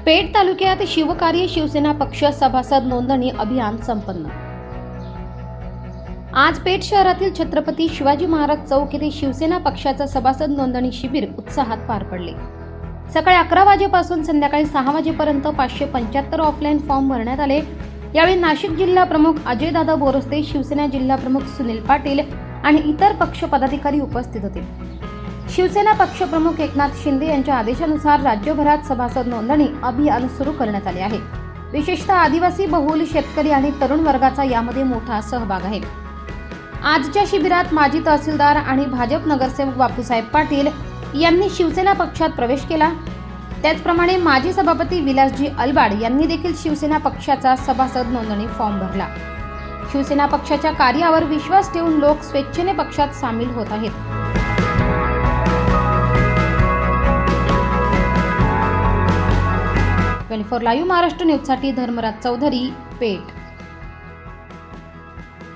पेठ तालुक्यात शिवकार्य शिवसेना पक्ष सभासद नोंदणी अभियान संपन्न। आज पेठ शहरातील छत्रपती शिवाजी महाराज चौक येथे शिवसेना पक्षाचा सभासद नोंदणी शिबिर उत्साहात पार पडले। सकाळी 11 वाजेपासून संध्याकाळी 6 वाजेपर्यंत 575 ऑफलाईन फॉर्म भरण्यात आले। यावेळी नाशिक जिल्हा प्रमुख अजयदादा बोरस्ते, शिवसेना जिल्हा प्रमुख सुनील पाटील आणि इतर पक्ष पदाधिकारी उपस्थित होते। शिवसेना पक्ष प्रमुख एकनाथ शिंदे यांच्या आदेशानुसार राज्यभरात सभासद नोंदणी अभियान सुरू करण्यात आले आहे। विशेषतः आदिवासी बहुल शेतकरी आणि तरुण वर्गाचा यामध्ये मोठा सहभाग आहे। आजच्या शिबिरात माजी तहसीलदार आणि भाजप नगरसेवक बापूसाहेब पाटील यांनी शिवसेना पक्षात प्रवेश केला। त्याचप्रमाणे माजी सभापती विलासजी अलबाड यांनी देखील शिवसेना पक्षाचा सभासद नोंदणी फॉर्म भरला। शिवसेना पक्षाच्या कार्यावर विश्वास ठेवून लोक स्वेच्छेने पक्षात सामील होत आहेत। 24 लाईव्ह महाराष्ट्र न्यूजसाठी धर्मराज चौधरी, पेठ।